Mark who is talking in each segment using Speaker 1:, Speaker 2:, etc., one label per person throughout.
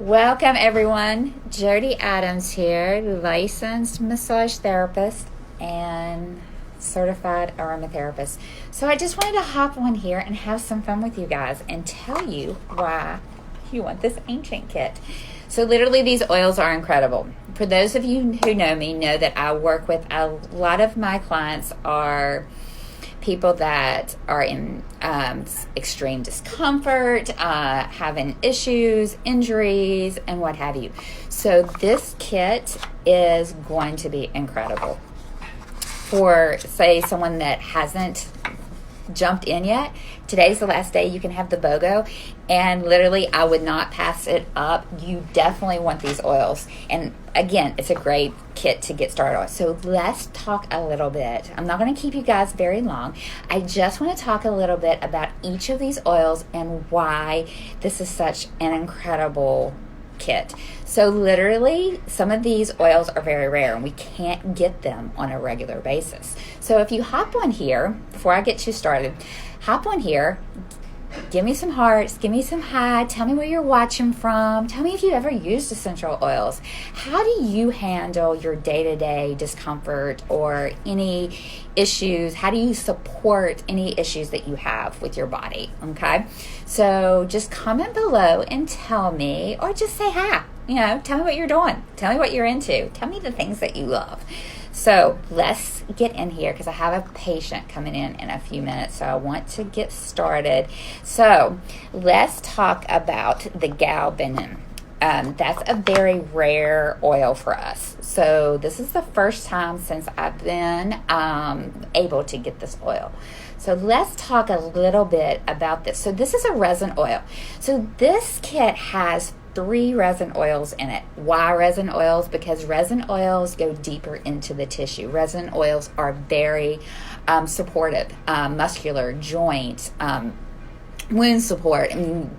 Speaker 1: Welcome everyone. Jody Adams here, licensed massage therapist and certified aromatherapist. So I just wanted to hop on here and have some fun with you guys and tell you why you want this ancient kit. So literally these oils are incredible. For those of you who know me know that I work with a lot of my clients are people that are in extreme discomfort, having issues, injuries, and what have you. So this kit is going to be incredible for, say, someone that hasn't jumped in yet. Today's the last day you can have the BOGO, and literally I would not pass it up. You definitely want these oils, and again, it's a great kit to get started on. So let's talk a little bit. I'm not going to keep you guys very long. I just want to talk a little bit about each of these oils and why this is such an incredible kit. So literally some of these oils are very rare and we can't get them on a regular basis. So if you hop on here, before I get you started, hop on here, give me some hearts, give me some high, tell me where you're watching from, tell me if you ever used essential oils. How do you handle your day-to-day discomfort or any issues? How do you support any issues that you have with your body? Okay, so just comment below and tell me, or just say hi, tell me what you're doing, tell me what you're into, tell me the things that you love. So let's get in here because I have a patient coming in a few minutes, so I want to get started. So let's talk about the galbanum. That's a very rare oil for us. So this is the first time since I've been able to get this oil. So let's talk a little bit about this. So this is a resin oil. So this kit has 3 resin oils in it. Why resin oils? Because resin oils go deeper into the tissue. Resin oils are very supportive, muscular, joint, wound support. I mean,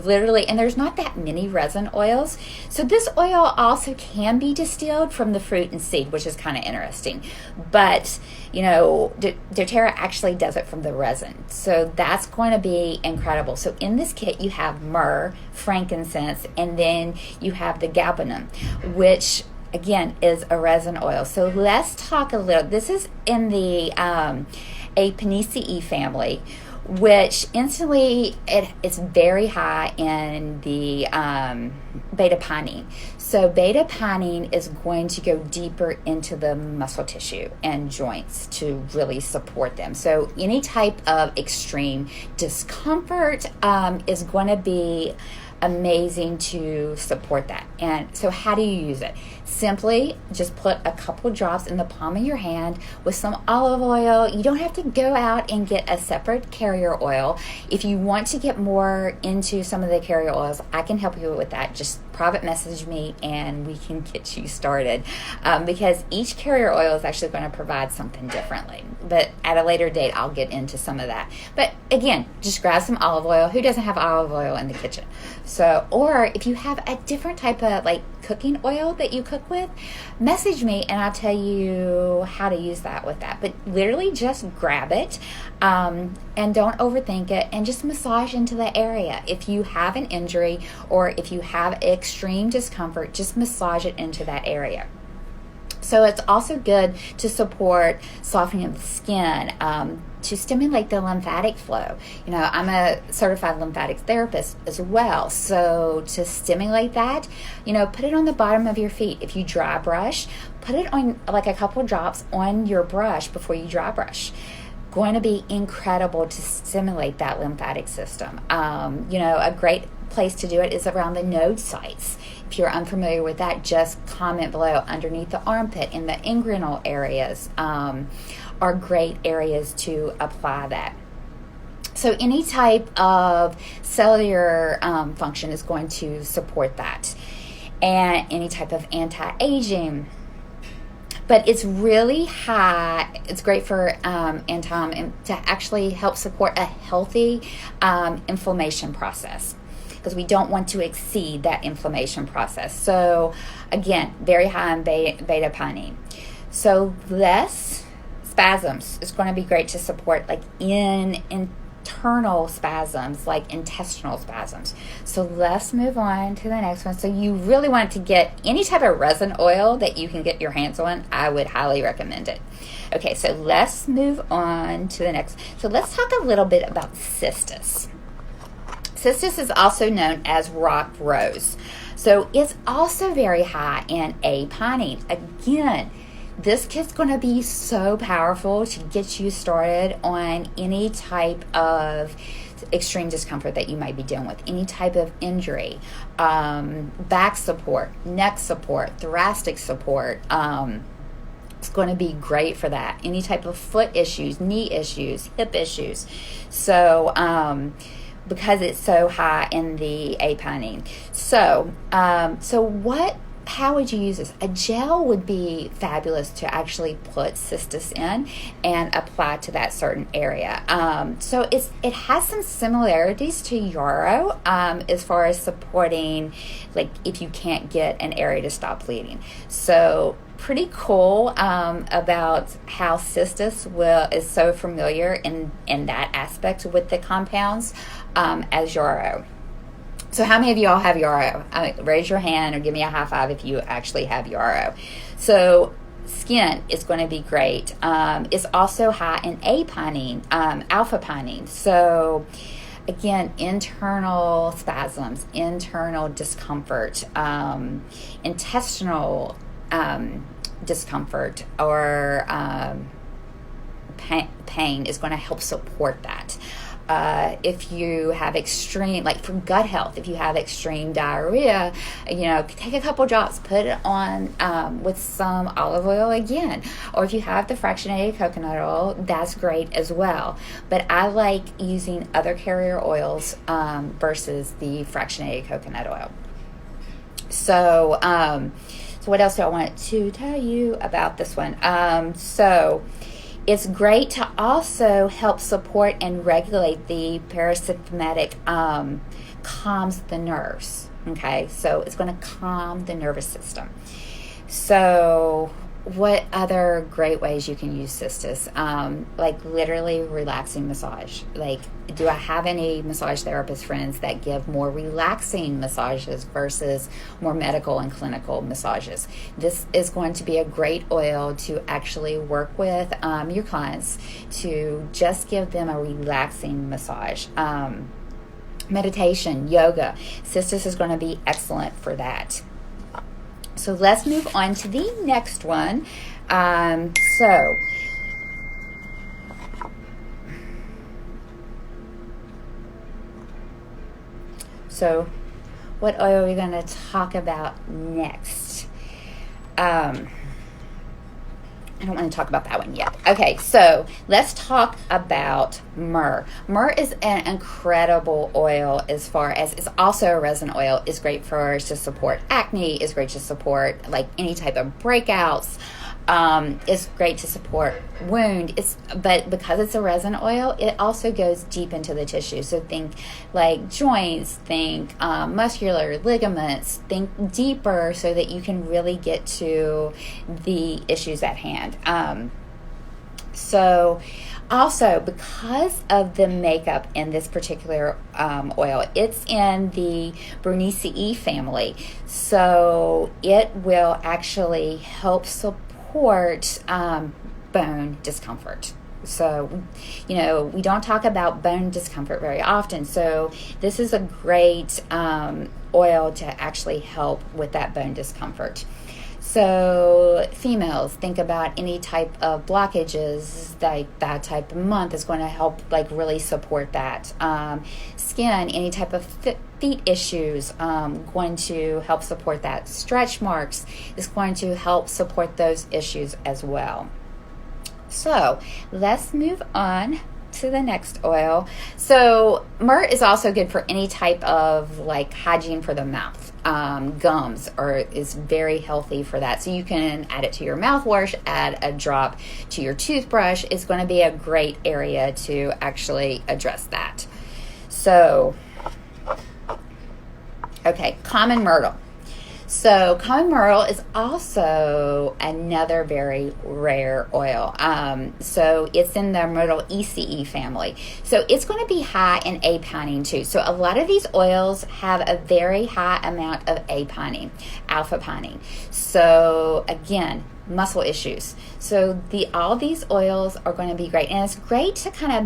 Speaker 1: literally, and there's not that many resin oils. So this oil also can be distilled from the fruit and seed, which is kind of interesting. But, doTERRA actually does it from the resin. So that's going to be incredible. So in this kit, you have myrrh, frankincense, and then you have the galbanum, which again is a resin oil. So let's talk a little. This is in the Aponaceae family, which instantly it's very high in the beta-pinene. So beta-pinene is going to go deeper into the muscle tissue and joints to really support them. So any type of extreme discomfort is going to be amazing to support that. And so how do you use it? Simply just put a couple drops in the palm of your hand with some olive oil. You don't have to go out and get a separate carrier oil. If you want to get more into some of the carrier oils, I can help you with that. Just private message me and we can get you started, because each carrier oil is actually going to provide something differently. But at a later date, I'll get into some of that. But again, just grab some olive oil. Who doesn't have olive oil in the kitchen? So, or if you have a different type of cooking oil that you cook with, message me and I'll tell you how to use that with that. But literally just grab it and don't overthink it and just massage into the area. If you have an injury or if you have extreme discomfort, just massage it into that area. So it's also good to support softening of the skin, to stimulate the lymphatic flow. I'm a certified lymphatic therapist as well. So to stimulate that, put it on the bottom of your feet. If you dry brush, put it on a couple drops on your brush before you dry brush. Going to be incredible to stimulate that lymphatic system. A great place to do it is around the node sites. If you're unfamiliar with that, just comment below. Underneath the armpit in the inguinal areas are great areas to apply that. So any type of cellular function is going to support that, and any type of anti-aging. But it's really high. It's great for to actually help support a healthy inflammation process, because we don't want to exceed that inflammation process. So again, very high in beta-pinene. So less spasms is going to be great to support in internal spasms, like intestinal spasms. So let's move on to the next one. So you really want to get any type of resin oil that you can get your hands on. I would highly recommend it. Okay, so let's move on to the next. So let's talk a little bit about cystis. Cystis is also known as rock rose. So it's also very high in A-pinene. Again, this kit's going to be so powerful to get you started on any type of extreme discomfort that you might be dealing with, any type of injury, back support, neck support, thoracic support. It's going to be great for that. Any type of foot issues, knee issues, hip issues. So, because it's so high in the A-pinene. So, how would you use this? A gel would be fabulous to actually put cystis in and apply to that certain area. So it has some similarities to yarrow as far as supporting, like if you can't get an area to stop bleeding. So pretty cool about how cystis is so familiar in that aspect with the compounds as yarrow. So how many of you all have yarrow? Raise your hand or give me a high five if you actually have yarrow. So skin is going to be great. It's also high in A-pinene, alpha-pinene. So again, internal spasms, internal discomfort, intestinal discomfort or pain is going to help support that. If you have extreme, like for gut health, if you have extreme diarrhea, take a couple drops, put it on with some olive oil again. Or if you have the fractionated coconut oil, that's great as well. But I like using other carrier oils versus the fractionated coconut oil. So what else do I want to tell you about this one? So it's great to also help support and regulate the parasympathetic, calms the nerves. Okay, so it's going to calm the nervous system. So what other great ways you can use cystis? Like literally relaxing massage. Like, do I have any massage therapist friends that give more relaxing massages versus more medical and clinical massages? This is going to be a great oil to actually work with your clients to just give them a relaxing massage. Meditation, yoga. Cystis is going to be excellent for that. So let's move on to the next one. So what oil are we going to talk about next? I don't want to talk about that one yet. Okay, so let's talk about myrrh. Myrrh is an incredible oil as far as it's also a resin oil. It's great to support acne. It's great to support like any type of breakouts. It's great to support wound. But because it's a resin oil, it also goes deep into the tissue. So think like joints, think muscular ligaments, think deeper so that you can really get to the issues at hand. So also, because of the makeup in this particular oil, it's in the Berniceae family. So it will actually help support bone discomfort. So, we don't talk about bone discomfort very often. So this is a great oil to actually help with that bone discomfort. So females, think about any type of blockages, like that type of month is going to help like really support that. Skin, any type of feet issues, going to help support that. Stretch marks is going to help support those issues as well. So let's move on to the next oil. So myrrh is also good for any type of like hygiene for the mouth. Gums is very healthy for that. So you can add it to your mouthwash, add a drop to your toothbrush. It's going to be a great area to actually address that. So, okay, common myrtle. So common myrtle is also another very rare oil. So it's in the myrtle ECE family. So it's going to be high in apinine too. So a lot of these oils have a very high amount of apinine, alpha pinene. So again, muscle issues. So all these oils are going to be great, and it's great to kind of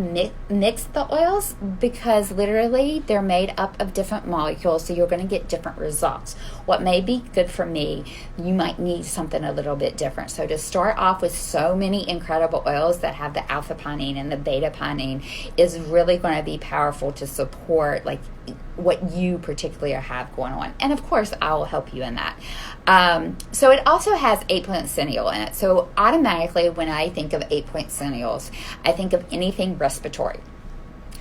Speaker 1: mix the oils because literally they're made up of different molecules, so you're going to get different results. What may be good for me, you might need something a little bit different. So to start off with so many incredible oils that have the alpha pinene and the beta pinene is really going to be powerful to support like what you particularly have going on. And of course, I will help you in that. So it also has 8-point centennial in it. So automatically, when I think of 8-point centennials, I think of anything respiratory.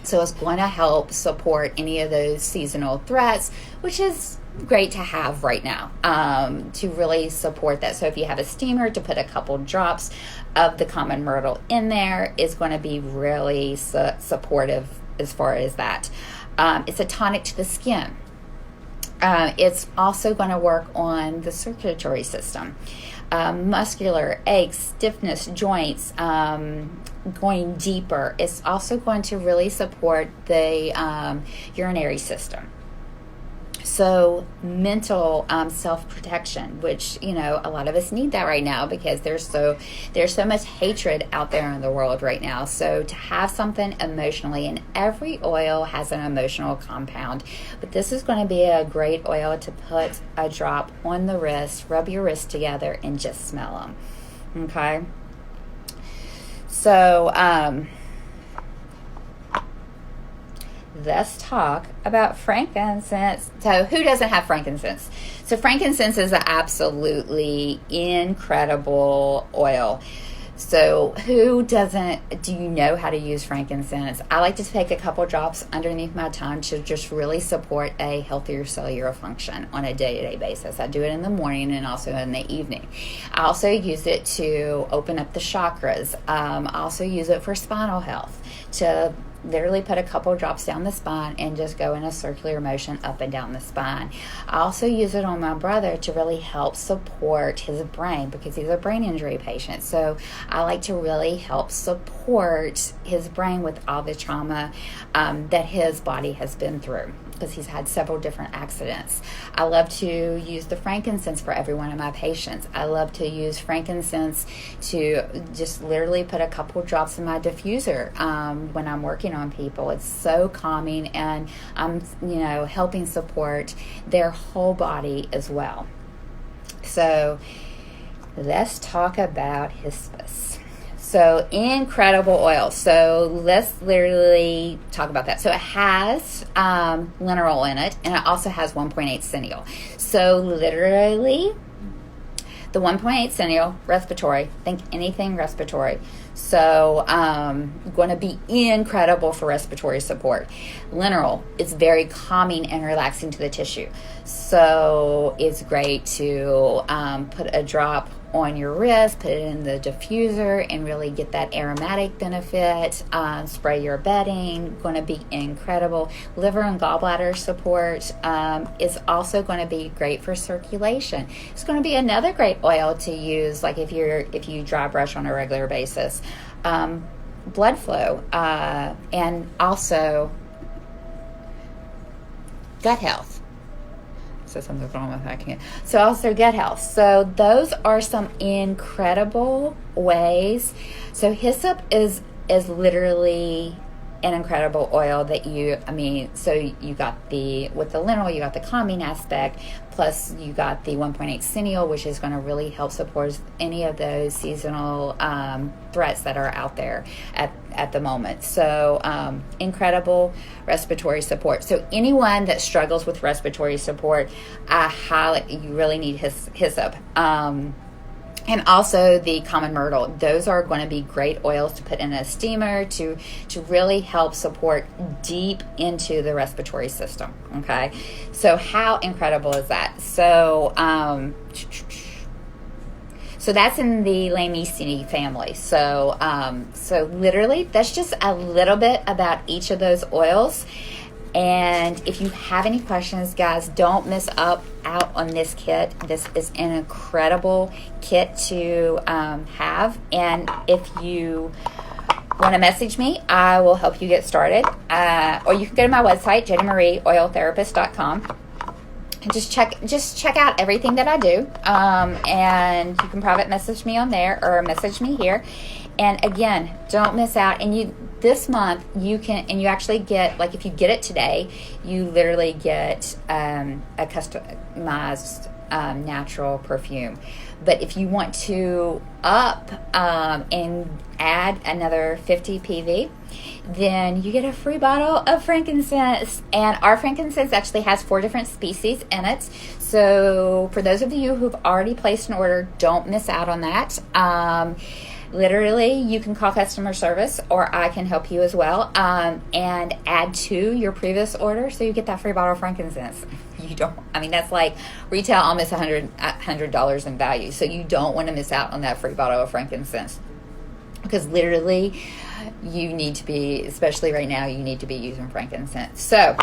Speaker 1: So it's going to help support any of those seasonal threats, which is great to have right now to really support that. So if you have a steamer, to put a couple drops of the common myrtle in there is going to be really supportive as far as that. It's a tonic to the skin. It's also going to work on the circulatory system, muscular aches, stiffness, joints, going deeper. It's also going to really support the urinary system. So mental self-protection, which, you know, a lot of us need that right now because there's so much hatred out there in the world right now. So to have something emotionally, and every oil has an emotional compound, but this is going to be a great oil to put a drop on the wrist, rub your wrists together, and just smell them. Okay. So, let's talk about frankincense. So who doesn't have frankincense? So frankincense is an absolutely incredible oil. So who doesn't, do you know how to use frankincense? I like to take a couple drops underneath my tongue to just really support a healthier cellular function on a day-to-day basis. I do it in the morning and also in the evening. I also use it to open up the chakras. I also use it for spinal health, to literally put a couple drops down the spine and just go in a circular motion up and down the spine. I also use it on my brother to really help support his brain because he's a brain injury patient. So I like to really help support his brain with all the trauma that his body has been through, because he's had several different accidents. I love to use the frankincense for every one of my patients. I love to use frankincense to just literally put a couple drops in my diffuser when I'm working on people. It's so calming, and I'm, helping support their whole body as well. So let's talk about hyssop. So incredible oil. So let's literally talk about that. So it has linalool in it, and it also has 1.8 centennial. So literally, the 1.8 centennial, respiratory. Think anything respiratory. So going to be incredible for respiratory support. Linalool is very calming and relaxing to the tissue. So it's great to put a drop on your wrist, put it in the diffuser, and really get that aromatic benefit. Spray your bedding, going to be incredible. Liver and gallbladder support is also going to be great for circulation. It's going to be another great oil to use, like if you dry brush on a regular basis. Blood flow, and also gut health. So something's wrong with that. I can't. So also gut health. So those are some incredible ways. So hyssop is literally an incredible oil that so you got with the linalool, you got the calming aspect, plus you got the 1.8 centennial, which is going to really help support any of those seasonal threats that are out there at the moment. So incredible respiratory support. So anyone that struggles with respiratory support, you really need hyssop. And also the common myrtle. Those are going to be great oils to put in a steamer to really help support deep into the respiratory system. Okay, so how incredible is that? So so that's in the Lamiaceae family. So literally, that's just a little bit about each of those oils. And if you have any questions, guys, don't miss out on this kit. This is an incredible kit to have. And if you want to message me, I will help you get started. Or you can go to my website, JennieMarieOilTherapist.com. And just check out everything that I do. And you can private message me on there or message me here. And again, don't miss out. And this month you actually get, like, if you get it today, you literally get a customized natural perfume. But if you want to up and add another 50 PV, then you get a free bottle of frankincense. And our frankincense actually has 4 different species in it. So for those of you who've already placed an order, don't miss out on that. Literally, you can call customer service, or I can help you as well, and add to your previous order, so you get that free bottle of frankincense. That's like retail almost $100 in value, so you don't want to miss out on that free bottle of frankincense, because literally, you need to be, especially right now, you need to be using frankincense. So,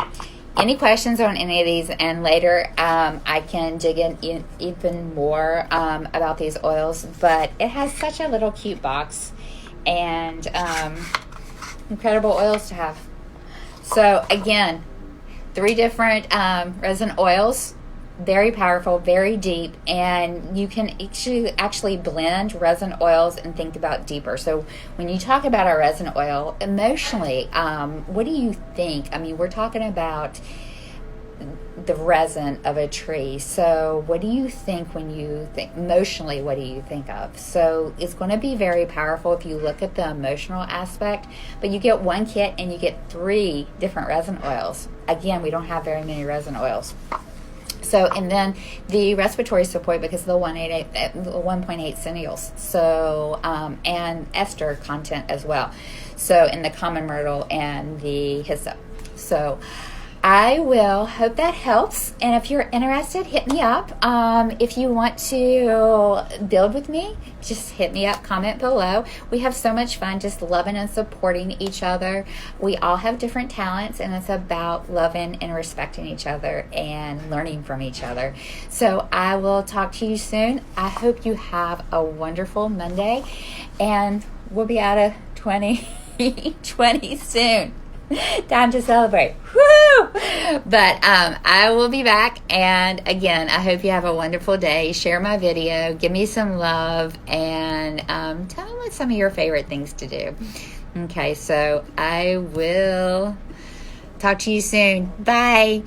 Speaker 1: any questions on any of these, and later I can dig in even more about these oils, but it has such a little cute box and incredible oils to have. So again, 3 different resin oils, very powerful, very deep, and you can actually blend resin oils and think about deeper. So when you talk about a resin oil, emotionally, what do you think? We're talking about the resin of a tree. So what do you think when you think emotionally? What do you think of? So it's going to be very powerful if you look at the emotional aspect, but you get 1 kit and you get 3 different resin oils. Again, we don't have very many resin oils. So, and then the respiratory support, because of the 1.8 centennials. So, and ester content as well. So, in the common myrtle and the hyssop. So, I will hope that helps. And if you're interested, hit me up. If you want to build with me, just hit me up, comment below. We have so much fun just loving and supporting each other. We all have different talents, and it's about loving and respecting each other and learning from each other. So I will talk to you soon. I hope you have a wonderful Monday, and we'll be out of 2020 soon. Time to celebrate. Woo! But I will be back. And again, I hope you have a wonderful day. Share my video. Give me some love. And tell me what some of your favorite things to do. Okay, so I will talk to you soon. Bye.